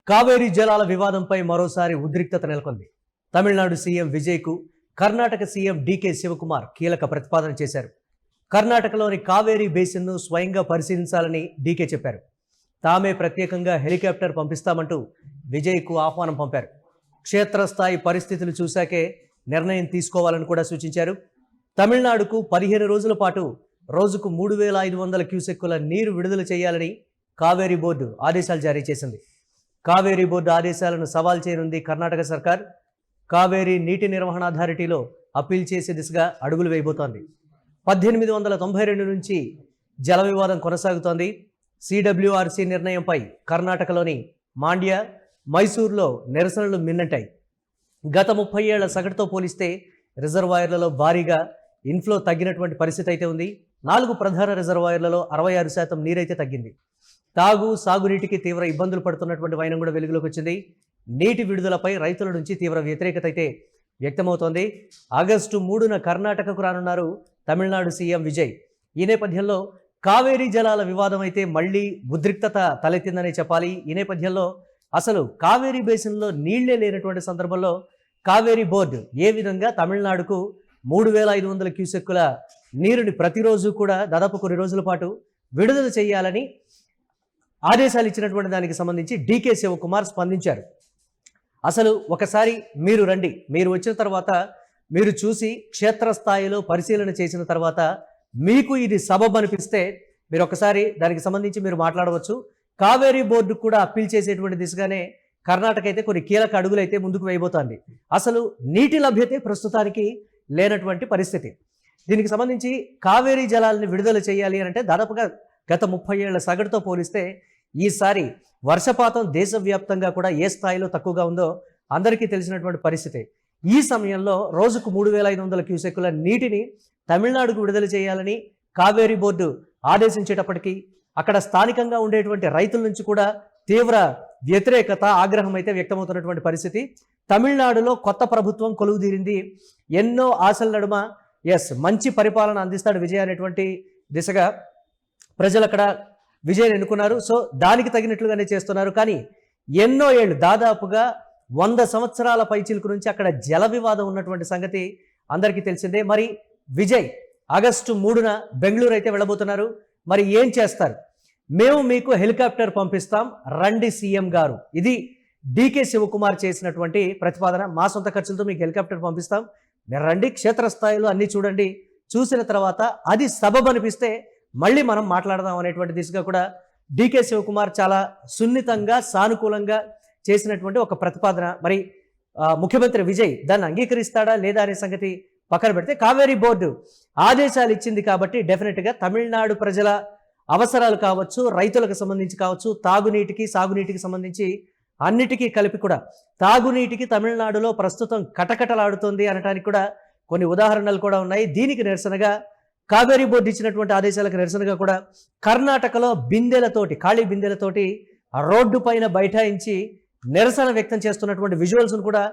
కావేరీ జలాల వివాదంపై మరోసారి ఉద్రిక్తత నెలకొంది. తమిళనాడు సీఎం విజయ్కు కర్ణాటక సీఎం డీకే శివకుమార్ కీలక ప్రతిపాదన చేశారు. కర్ణాటకలోని కావేరీ బేసిన్ను స్వయంగా పరిశీలించాలని డీకే చెప్పారు. తామే ప్రత్యేకంగా హెలికాప్టర్ పంపిస్తామంటూ విజయ్కు ఆహ్వానం పంపారు. క్షేత్రస్థాయి పరిస్థితులు చూశాకే నిర్ణయం తీసుకోవాలని కూడా సూచించారు. తమిళనాడుకు 15 రోజుల పాటు రోజుకు 3,500 క్యూసెక్కుల నీరు విడుదల చేయాలని కావేరీ బోర్డు ఆదేశాలు జారీ చేసింది. కావేరీ బోర్డు ఆదేశాలను సవాల్ చేయనుంది కర్ణాటక సర్కార్. కావేరీ నీటి నిర్వహణ అథారిటీలో అప్పీల్ చేసే దిశగా అడుగులు వేయబోతోంది. 1892 నుంచి జల వివాదం కొనసాగుతోంది. సిడబ్ల్యూఆర్సీ నిర్ణయంపై కర్ణాటకలోని మాండ్య, మైసూర్లో నిరసనలు మిన్నంటాయి. గత 30 ఏళ్ల సగటుతో పోలిస్తే రిజర్వాయర్లలో భారీగా ఇన్ఫ్లో తగ్గినటువంటి పరిస్థితి అయితే ఉంది. 4 ప్రధాన రిజర్వాయర్లలో 66% నీరైతే తగ్గింది. సాగునీటికి తీవ్ర ఇబ్బందులు పడుతున్నటువంటి వైనం కూడా వెలుగులోకి వచ్చింది. నీటి విడుదలపై రైతుల నుంచి తీవ్ర వ్యతిరేకత అయితే వ్యక్తమవుతోంది. ఆగస్టు 3న కర్ణాటకకు రానున్నారు తమిళనాడు సీఎం విజయ్. ఈ నేపథ్యంలో కావేరీ జలాల వివాదం అయితే మళ్లీ ఉద్రిక్తత తలెత్తిందనే చెప్పాలి. ఈ నేపథ్యంలో అసలు కావేరీ బేసిన్లో నీళ్లే లేనటువంటి సందర్భంలో కావేరీ బోర్డు ఏ విధంగా తమిళనాడుకు 3,500 క్యూసెక్కుల నీరుని ప్రతిరోజు కూడా దాదాపు కొన్ని రోజుల పాటు విడుదల చేయాలని ఆదేశాలు ఇచ్చినటువంటి దానికి సంబంధించి డీకే శివకుమార్ స్పందించారు. అసలు ఒకసారి మీరు రండి, మీరు వచ్చిన తర్వాత మీరు చూసి క్షేత్రస్థాయిలో పరిశీలన చేసిన తర్వాత మీకు ఇది సబబ్ అనిపిస్తే మీరు ఒకసారి దానికి సంబంధించి మీరు మాట్లాడవచ్చు. కావేరీ బోర్డు కూడా అప్పీల్ చేసేటువంటి దిశగానే కర్ణాటక అయితే కొన్ని కీలక అడుగులు అయితే ముందుకు వేయబోతోంది. అసలు నీటి లభ్యతే ప్రస్తుతానికి లేనటువంటి పరిస్థితి. దీనికి సంబంధించి కావేరీ జలాలను విడుదల చేయాలి అంటే దాదాపుగా గత 30 ఏళ్ల సగటుతో పోలిస్తే ఈసారి వర్షపాతం దేశవ్యాప్తంగా కూడా ఏ స్థాయిలో తక్కువగా ఉందో అందరికీ తెలిసినటువంటి పరిస్థితి. ఈ సమయంలో రోజుకు 3,500 క్యూసెక్కుల నీటిని తమిళనాడుకు విడుదల చేయాలని కావేరీ బోర్డు ఆదేశించేటప్పటికీ అక్కడ స్థానికంగా ఉండేటువంటి రైతుల నుంచి కూడా తీవ్ర వ్యతిరేకత, ఆగ్రహం అయితే వ్యక్తమవుతున్నటువంటి పరిస్థితి. తమిళనాడులో కొత్త ప్రభుత్వం కొలువుదీరింది. ఎన్నో ఆశల నడుమ మంచి పరిపాలన అందిస్తాడు విజయ్ అనేటువంటి దిశగా ప్రజలు అక్కడ విజయ్ ఎన్నుకున్నారు. సో దానికి తగినట్లుగానే చేస్తున్నారు. కానీ ఎన్నో ఏళ్ళు, దాదాపుగా 100 సంవత్సరాల పైచిలుకు నుంచి అక్కడ జల వివాదం ఉన్నటువంటి సంగతి అందరికీ తెలిసిందే. మరి విజయ్ ఆగస్టు 3న బెంగళూరు అయితే వెళ్ళబోతున్నారు. మరి ఏం చేస్తారు? మేము మీకు హెలికాప్టర్ పంపిస్తాం, రండి సీఎం గారు. ఇది డీకే శివకుమార్ చేసినటువంటి ప్రతిపాదన. మా సొంత ఖర్చులతో మీకు హెలికాప్టర్ పంపిస్తాం, మీరు రండి, క్షేత్రస్థాయిలో అన్నీ చూడండి, చూసిన తర్వాత అది సబబ్ అనిపిస్తే మళ్ళీ మనం మాట్లాడదాం అనేటువంటి దిశగా కూడా డీకే శివకుమార్ చాలా సున్నితంగా, సానుకూలంగా చేసినటువంటి ఒక ప్రతిపాదన. మరి ముఖ్యమంత్రి విజయ్ దాన్ని అంగీకరిస్తాడా లేదా అనే సంగతి పక్కన పెడితే, కావేరీ బోర్డు ఆదేశాలు ఇచ్చింది కాబట్టి డెఫినెట్గా తమిళనాడు ప్రజల అవసరాలు కావచ్చు, రైతులకు సంబంధించి కావచ్చు, తాగునీటికి, సాగునీటికి సంబంధించి అన్నిటికీ కలిపి కూడా తాగునీటికి తమిళనాడులో ప్రస్తుతం కటకటలాడుతుంది అనడానికి కూడా కొన్ని ఉదాహరణలు కూడా ఉన్నాయి. దీనికి నిరసనగా కావేరీ బోర్డు ఇచ్చినటువంటి ఆదేశాలకు నిరసనగా కూడా కర్ణాటకలో బిందెలతోటి, ఖాళీ బిందెలతోటి రోడ్డు పైన బైఠాయించి నిరసన వ్యక్తం చేస్తున్నటువంటి విజువల్స్ను కూడా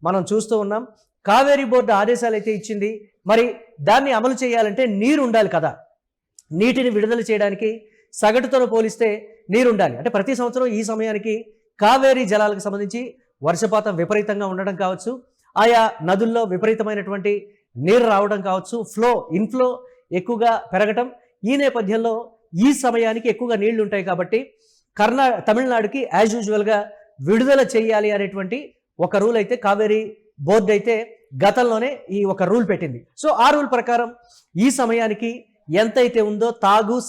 మనం చూస్తూ ఉన్నాం. కావేరీ బోర్డు ఆదేశాలు అయితే ఇచ్చింది, మరి దాన్ని అమలు చేయాలంటే నీరు ఉండాలి కదా. నీటిని విడుదల చేయడానికి సగటుతో పోలిస్తే నీరు ఉండాలి. అంటే ప్రతి సంవత్సరం ఈ సమయానికి కావేరీ జలాలకు సంబంధించి వర్షపాతం విపరీతంగా ఉండడం కావచ్చు, ఆయా నదుల్లో విపరీతమైనటువంటి నీరు రావడం కావచ్చు, ఇన్ఫ్లో ఎక్కువగా పెరగటం. ఈ నేపథ్యంలో ఈ సమయానికి ఎక్కువగా నీళ్లు ఉంటాయి కాబట్టి తమిళనాడుకి యాజ్ యూజువల్గా విడుదల చేయాలి అనేటువంటి ఒక రూల్ అయితే కావేరీ బోర్డు అయితే గతంలోనే ఈ ఒక రూల్ పెట్టింది. సో ఆ రూల్ ప్రకారం ఈ సమయానికి ఎంతైతే ఉందో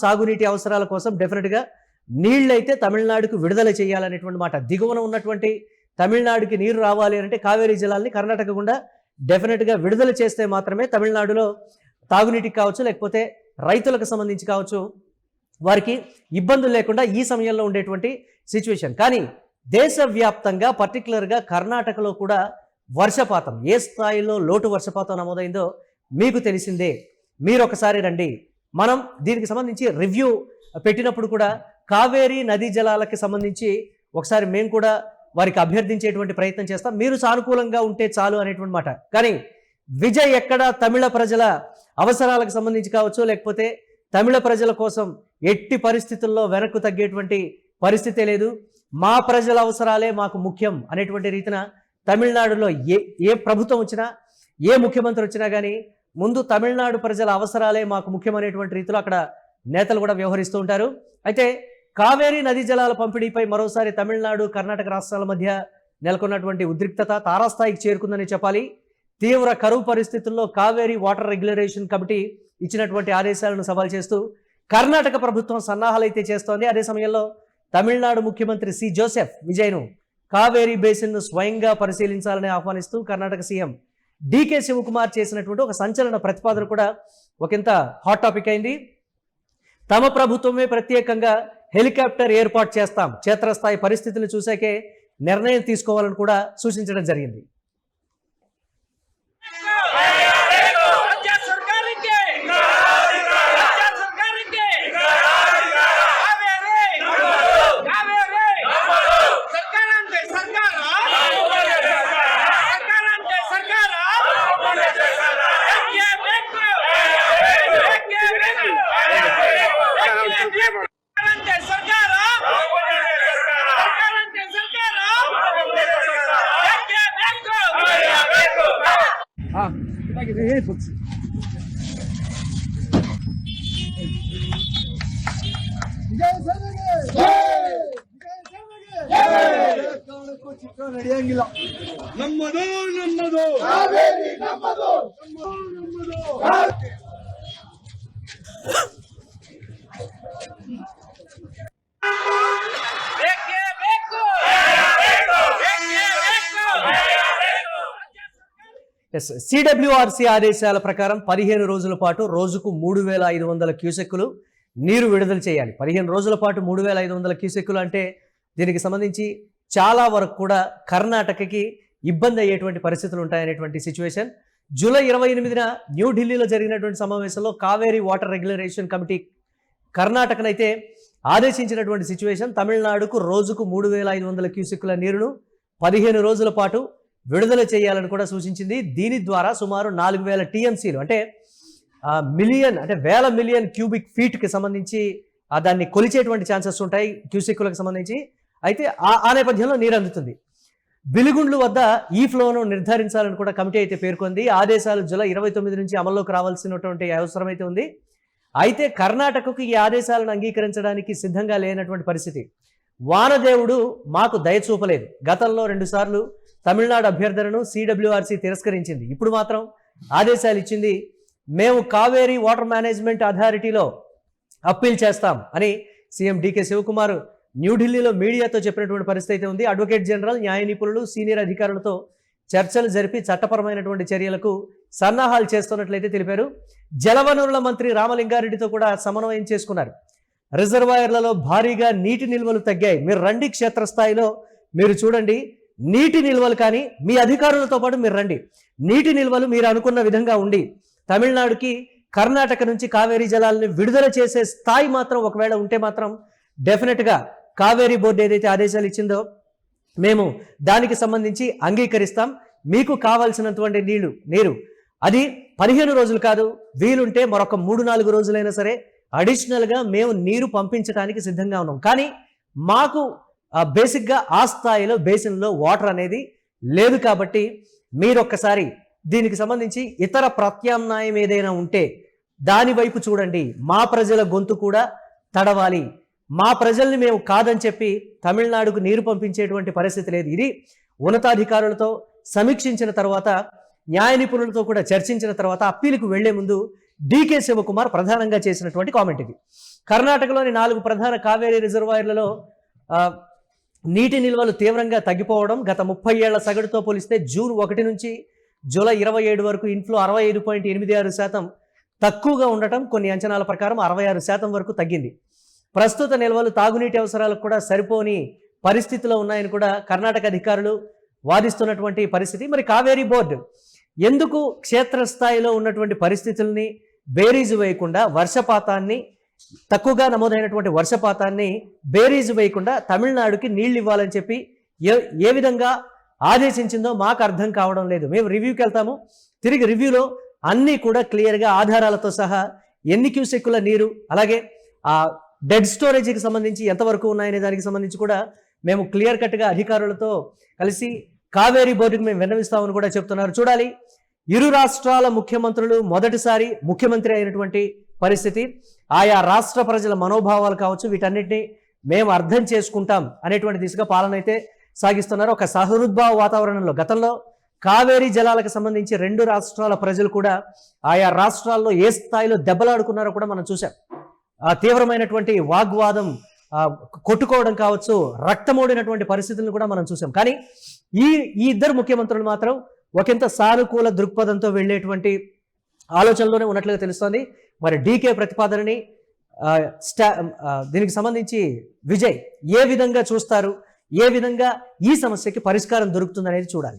సాగునీటి అవసరాల కోసం డెఫినెట్గా నీళ్ళైతే తమిళనాడుకు విడుదల చేయాలనేటువంటి మాట. దిగువన ఉన్నటువంటి తమిళనాడుకి నీరు రావాలి అంటే కావేరీ జలాల్ని కర్ణాటక గుండా డెఫినెట్గా విడుదల చేస్తే మాత్రమే తమిళనాడులో తాగునీటికి కావచ్చు, లేకపోతే రైతులకు సంబంధించి కావచ్చు, వారికి ఇబ్బందులు లేకుండా ఈ సమయంలో ఉండేటువంటి సిచ్యువేషన్. కానీ దేశవ్యాప్తంగా పర్టికులర్గా కర్ణాటకలో కూడా వర్షపాతం ఏ స్థాయిలో లోటు వర్షపాతం నమోదైందో మీకు తెలిసిందే. మీరు ఒకసారి రండి, మనం దీనికి సంబంధించి రివ్యూ పెట్టినప్పుడు కూడా కావేరీ నదీ జలాలకి సంబంధించి ఒకసారి మేము కూడా వారికి అభ్యర్థించేటువంటి ప్రయత్నం చేస్తాం, మీరు సానుకూలంగా ఉంటే చాలు అనేటువంటి మాట. కానీ విజయ్ ఎక్కడ తమిళ ప్రజల అవసరాలకు సంబంధించి కావచ్చు, లేకపోతే తమిళ ప్రజల కోసం ఎట్టి పరిస్థితుల్లో వెనక్కు తగ్గేటువంటి పరిస్థితే లేదు. మా ప్రజల అవసరాలే మాకు ముఖ్యం అనేటువంటి రీతిన తమిళనాడులో ఏ ప్రభుత్వం వచ్చినా ఏ ముఖ్యమంత్రి వచ్చినా కానీ ముందు తమిళనాడు ప్రజల అవసరాలే మాకు ముఖ్యమనేటువంటి రీతిలో అక్కడ నేతలు కూడా వ్యవహరిస్తూ ఉంటారు. అయితే కావేరీ నదీ జలాల పంపిణీపై మరోసారి తమిళనాడు కర్ణాటక రాష్ట్రాల మధ్య నెలకొన్నటువంటి ఉద్రిక్తత తారాస్థాయికి చేరుకుందని చెప్పాలి. తీవ్ర కరువు పరిస్థితుల్లో కావేరీ వాటర్ రెగ్యులేషన్ కమిటీ ఇచ్చినటువంటి ఆదేశాలను సవాల్ చేస్తూ కర్ణాటక ప్రభుత్వం సన్నాహాలు అయితే చేస్తోంది. అదే సమయంలో తమిళనాడు ముఖ్యమంత్రి సి జోసెఫ్ విజయ్ను కావేరీ బేసిన్ను స్వయంగా పరిశీలించాలని ఆహ్వానిస్తూ కర్ణాటక సీఎం డికే శివకుమార్ చేసినటువంటి ఒక సంచలన ప్రతిపాదన కూడా ఒకంత హాట్ టాపిక్ అయింది. తమ ప్రభుత్వమే ప్రత్యేకంగా హెలికాప్టర్ ఏర్పాటు చేస్తాం, క్షేత్రస్థాయి పరిస్థితులు చూసాకే నిర్ణయం తీసుకోవాలని కూడా సూచించడం జరిగింది. ನಡೆಯಂಗಿಲ್ಲ. ನಮ್ಮದು ನಮ್ಮದು ಕಾವೇರಿ ನಮ್ಮದು ನಮ್ಮದು. సిడబ్ల్యూఆర్సీ ఆదేశాల ప్రకారం 15 రోజుల పాటు రోజుకు 3,500 క్యూసెక్కులు నీరు విడుదల చేయాలి. 15 రోజుల పాటు 3,500 క్యూసెక్కులు అంటే దీనికి సంబంధించి చాలా వరకు కూడా కర్ణాటకకి ఇబ్బంది అయ్యేటువంటి పరిస్థితులు ఉంటాయనేటువంటి సిచ్యువేషన్. జూలై 28న న్యూఢిల్లీలో జరిగినటువంటి సమావేశంలో కావేరీ వాటర్ రెగ్యులేషన్ కమిటీ కర్ణాటకనైతే ఆదేశించినటువంటి సిచ్యువేషన్ తమిళనాడుకు రోజుకు 3,500 క్యూసెక్కుల నీరును 15 రోజుల పాటు విడుదల చేయాలని కూడా సూచించింది. దీని ద్వారా సుమారు 4,000 టీఎంసీలు అంటే మిలియన్ అంటే వేల మిలియన్ క్యూబిక్ ఫీట్కి సంబంధించి దాన్ని కొలిచేటువంటి ఛాన్సెస్ ఉంటాయి క్యూసెక్కులకు సంబంధించి. అయితే ఆ నేపథ్యంలో నీరు అందుతుంది. బిలిగుండ్లు వద్ద ఈ ఫ్లోను నిర్ధారించాలని కూడా కమిటీ అయితే పేర్కొంది. ఆదేశాలు జూలై 29 నుంచి అమల్లోకి రావాల్సినటువంటి అవసరం అయితే ఉంది. అయితే కర్ణాటకకు ఈ ఆదేశాలను అంగీకరించడానికి సిద్ధంగా లేనటువంటి పరిస్థితి. వానదేవుడు మాకు దయ చూపలేదు. గతంలో 2 సార్లు తమిళనాడు అభ్యర్థనను సిడబ్ల్యూఆర్సీ తిరస్కరించింది. ఇప్పుడు మాత్రం ఆదేశాలు ఇచ్చింది. మేము కావేరీ వాటర్ మేనేజ్మెంట్ అథారిటీలో అప్పీల్ చేస్తాం అని సీఎం డికే శివకుమార్ న్యూఢిల్లీలో మీడియాతో చెప్పినటువంటి పరిస్థితి ఉంది. అడ్వకేట్ జనరల్, న్యాయ నిపుణులు, సీనియర్ అధికారులతో చర్చలు జరిపి చట్టపరమైనటువంటి చర్యలకు సన్నాహాలు చేస్తున్నట్లయితే తెలిపారు. జలవనరుల మంత్రి రామలింగారెడ్డితో కూడా సమన్వయం చేసుకున్నారు. రిజర్వాయర్లలో భారీగా నీటి నిల్వలు తగ్గాయి. మీరు రండి క్షేత్రస్థాయిలో మీరు చూడండి నీటి నిల్వలు, కానీ మీ అధికారులతో పాటు మీరు రండి. నీటి నిల్వలు మీరు అనుకున్న విధంగా ఉండి తమిళనాడుకి కర్ణాటక నుంచి కావేరీ జలాలను విడుదల చేసే స్థాయి మాత్రం ఒకవేళ ఉంటే మాత్రం డెఫినెట్గా కావేరీ బోర్డు ఏదైతే ఆదేశాలు ఇచ్చిందో మేము దానికి సంబంధించి అంగీకరిస్తాం. మీకు కావాల్సినటువంటి నీరు అది 15 రోజులు కాదు, వీలుంటే మరొక 3-4 రోజులైనా సరే అడిషనల్గా మేము నీరు పంపించడానికి సిద్ధంగా ఉన్నాం. కానీ మాకు బేసిక్గా ఆ స్థాయిలో బేసిన్లో వాటర్ అనేది లేదు. కాబట్టి మీరు ఒక్కసారి దీనికి సంబంధించి ఇతర ప్రత్యామ్నాయం ఏదైనా ఉంటే దాని వైపు చూడండి. మా ప్రజల గొంతు కూడా తడవాలి. మా ప్రజల్ని మేము కాదని చెప్పి తమిళనాడుకు నీరు పంపించేటువంటి పరిస్థితి లేదు. ఇది ఉన్నతాధికారులతో సమీక్షించిన తర్వాత, న్యాయ నిపుణులతో కూడా చర్చించిన తర్వాత అప్పీలుకు వెళ్లే ముందు డికే శివకుమార్ ప్రధానంగా చేసినటువంటి కామెంట్ ఇది. కర్ణాటకలోని 4 ప్రధాన కావేరీ రిజర్వాయర్లలో నీటి నిల్వలు తీవ్రంగా తగ్గిపోవడం, గత 30 ఏళ్ల సగటుతో పోలిస్తే జూన్ 1 నుంచి జూలై 27 వరకు ఇన్ఫ్లో 65.86% తక్కువగా ఉండటం, కొన్ని అంచనాల ప్రకారం 66% వరకు తగ్గింది. ప్రస్తుత నిల్వలు తాగునీటి అవసరాలకు కూడా సరిపోని పరిస్థితిలో ఉన్నాయని కూడా కర్ణాటక అధికారులు వాదిస్తున్నటువంటి పరిస్థితి. మరి కావేరీ బోర్డు ఎందుకు క్షేత్రస్థాయిలో ఉన్నటువంటి పరిస్థితుల్ని బేరీజు వేయకుండా వర్షపాతాన్ని, తక్కువగా నమోదైనటువంటి వర్షపాతాన్ని బేరీజు వేయకుండా తమిళనాడుకి నీళ్లు ఇవ్వాలని చెప్పి ఏ విధంగా ఆదేశించిందో మాకు అర్థం కావడం లేదు. మేము రివ్యూకి వెళ్తాము, తిరిగి రివ్యూలో అన్నీ కూడా క్లియర్గా ఆధారాలతో సహా ఎన్ని క్యూసెక్కుల నీరు, అలాగే ఆ డెడ్ స్టోరేజీకి సంబంధించి ఎంతవరకు ఉన్నాయనే దానికి సంబంధించి కూడా మేము క్లియర్ కట్గా అధికారులతో కలిసి కావేరీ బోర్డుకి మేము విన్నవిస్తామని కూడా చెప్తున్నారు. చూడాలి, ఇరు రాష్ట్రాల ముఖ్యమంత్రులు మొదటిసారి ముఖ్యమంత్రి అయినటువంటి పరిస్థితి, ఆయా రాష్ట్ర ప్రజల మనోభావాలు కావచ్చు, వీటన్నిటిని మేము అర్థం చేసుకుంటాం అనేటువంటి దిశగా పాలన అయితే సాగిస్తున్నారు. ఒక సహృద్భావ వాతావరణంలో గతంలో కావేరీ జలాలకు సంబంధించి రెండు రాష్ట్రాల ప్రజలు కూడా ఆయా రాష్ట్రాల్లో ఏ స్థాయిలో దెబ్బలాడుకున్నారో కూడా మనం చూసాం. ఆ తీవ్రమైనటువంటి వాగ్వాదం, కొట్టుకోవడం కావచ్చు, రక్తమోడినటువంటి పరిస్థితులను కూడా మనం చూసాం. కానీ ఈ ఇద్దరు ముఖ్యమంత్రులు మాత్రం ఒకంత సానుకూల దృక్పథంతో వెళ్ళేటువంటి ఆలోచనలోనే ఉన్నట్లుగా తెలుస్తోంది. మరి డీకే ప్రతిపాదనని దీనికి సంబంధించి విజయ్ ఏ విధంగా చూస్తారు, ఏ విధంగా ఈ సమస్యకి పరిష్కారం దొరుకుతుంది అనేది చూడాలి.